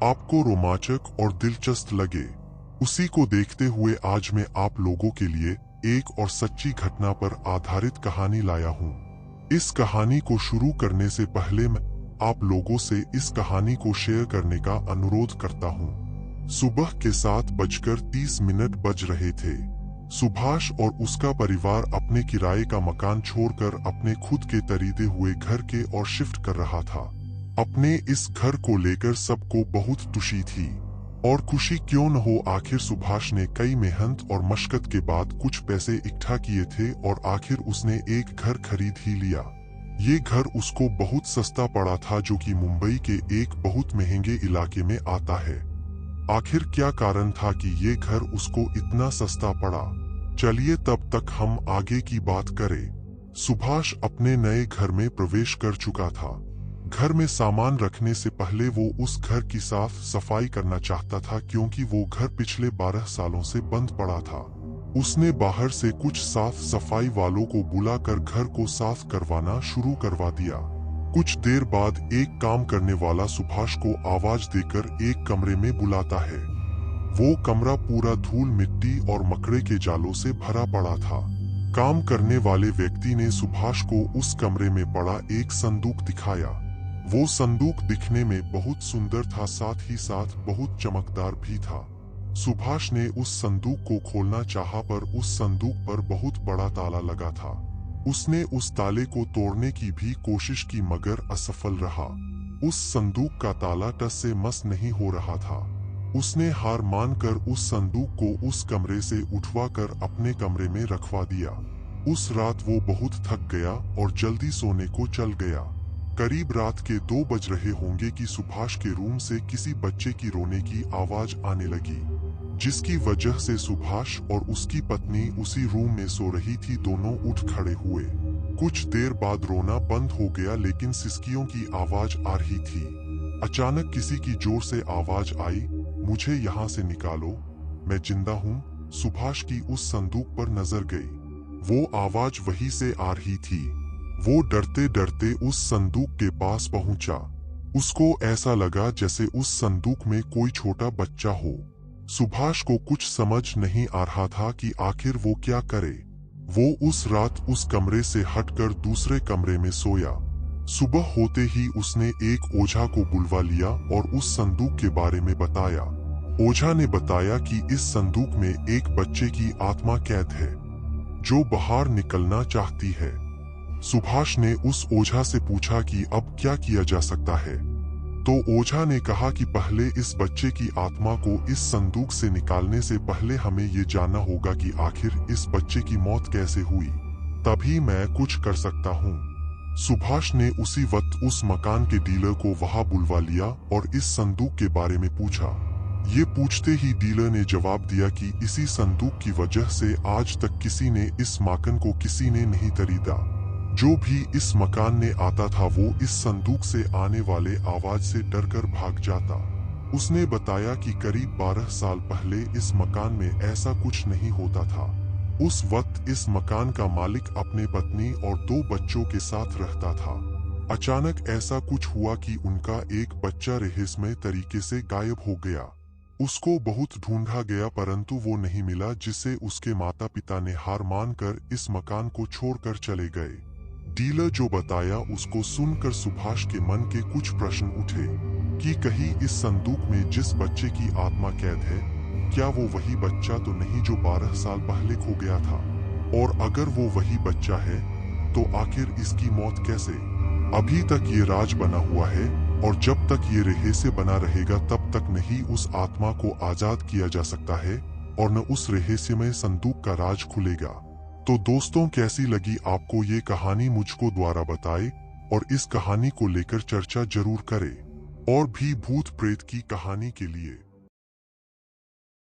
आपको रोमांचक और दिलचस्प लगे, उसी को देखते हुए आज मैं आप लोगों के लिए एक और सच्ची घटना पर आधारित कहानी लाया हूँ। इस कहानी को शुरू करने से पहले मैं आप लोगों से इस कहानी को शेयर करने का अनुरोध करता हूँ। सुबह के 7:30 बज रहे थे। सुभाष और उसका परिवार अपने किराए का मकान छोड़कर अपने खुद के खरीदे हुए घर के ओर शिफ्ट कर रहा था। अपने इस घर को लेकर सबको बहुत खुशी थी, और खुशी क्यों न हो, आखिर सुभाष ने कई मेहनत और मशक्कत के बाद कुछ पैसे इकट्ठा किए थे और आखिर उसने एक घर खरीद ही लिया। ये घर उसको बहुत सस्ता पड़ा था, जो कि मुंबई के एक बहुत महंगे इलाके में आता है। आखिर क्या कारण था कि ये घर उसको इतना सस्ता पड़ा? चलिए तब तक हम आगे की बात करें। सुभाष अपने नए घर में प्रवेश कर चुका था। घर में सामान रखने से पहले वो उस घर की साफ सफाई करना चाहता था, क्योंकि वो घर पिछले 12 सालों से बंद पड़ा था। उसने बाहर से कुछ साफ सफाई वालों को बुलाकर घर को साफ करवाना शुरू करवा दिया। कुछ देर बाद एक काम करने वाला सुभाष को आवाज देकर एक कमरे में बुलाता है। वो कमरा पूरा धूल मिट्टी और मकड़े के जालों से भरा पड़ा था। काम करने वाले व्यक्ति ने सुभाष को उस कमरे में पड़ा एक संदूक दिखाया। वो संदूक दिखने में बहुत सुंदर था, साथ ही साथ बहुत चमकदार भी था। सुभाष ने उस संदूक को खोलना चाहा, पर उस संदूक पर बहुत बड़ा ताला लगा था। उसने उस ताले को तोड़ने की भी कोशिश की, मगर असफल रहा। उस संदूक का ताला टस से मस नहीं हो रहा था। उसने हार मानकर उस संदूक को उस कमरे से उठवाकर अपने कमरे में रखवा दिया। उस रात वो बहुत थक गया और जल्दी सोने को चल गया। करीब रात के 2 बज रहे होंगे कि सुभाष के रूम से किसी बच्चे की रोने की आवाज आने लगी, जिसकी वजह से सुभाष और उसकी पत्नी उसी रूम में सो रही थी। दोनों उठ खड़े हुए। कुछ देर बाद रोना बंद हो गया, लेकिन सिसकियों की आवाज आ रही थी। अचानक किसी की जोर से आवाज आई, मुझे यहाँ से निकालो, मैं जिंदा हूँ। सुभाष की उस संदूक पर नजर गई। वो आवाज वहीं से आ रही थी। वो डरते डरते उस संदूक के पास पहुंचा। उसको ऐसा लगा जैसे उस संदूक में कोई छोटा बच्चा हो। सुभाष को कुछ समझ नहीं आ रहा था कि आखिर वो क्या करे। वो उस रात उस कमरे से हटकर दूसरे कमरे में सोया। सुबह होते ही उसने एक ओझा को बुलवा लिया और उस संदूक के बारे में बताया। ओझा ने बताया कि इस संदूक में एक बच्चे की आत्मा कैद है, जो बाहर निकलना चाहती है। सुभाष ने उस ओझा से पूछा कि अब क्या किया जा सकता है। तो ओझा ने कहा कि पहले इस बच्चे की आत्मा को इस संदूक से निकालने से पहले हमें ये जानना होगा कि आखिर इस बच्चे की मौत कैसे हुई, तभी मैं कुछ कर सकता हूँ। सुभाष ने उसी वक्त उस मकान के डीलर को वहां बुलवा लिया और इस संदूक के बारे में पूछा। ये पूछते ही डीलर ने जवाब दिया कि इसी संदूक की वजह से आज तक किसी ने इस मकान को किसी ने नहीं खरीदा। जो भी इस मकान में आता था वो इस संदूक से आने वाले आवाज से डरकर भाग जाता। उसने बताया कि करीब 12 साल पहले इस मकान में ऐसा कुछ नहीं होता था। उस वक्त इस मकान का मालिक अपने पत्नी और 2 बच्चों के साथ रहता था। अचानक ऐसा कुछ हुआ कि उनका एक बच्चा रहस्यमय तरीके से गायब हो गया। उसको बहुत ढूंढा गया, परंतु वो नहीं मिला, जिससे उसके माता पिता ने हार मानकर इस मकान को छोड़कर चले गए। डीलर जो बताया उसको सुनकर सुभाष के मन के कुछ प्रश्न उठे कि कहीं इस संदूक में जिस बच्चे की आत्मा कैद है, क्या वो वही बच्चा तो नहीं जो 12 साल पहले खो गया था? और अगर वो वही बच्चा है तो आखिर इसकी मौत कैसे? अभी तक ये राज बना हुआ है, और जब तक ये रहस्य बना रहेगा तब तक नहीं उस आत्मा को आजाद किया जा सकता है और न उस रहस्यमय संदूक का राज खुलेगा। तो दोस्तों, कैसी लगी आपको ये कहानी? मुझको द्वारा बताएं और इस कहानी को लेकर चर्चा जरूर करें। और भी भूत प्रेत की कहानी के लिए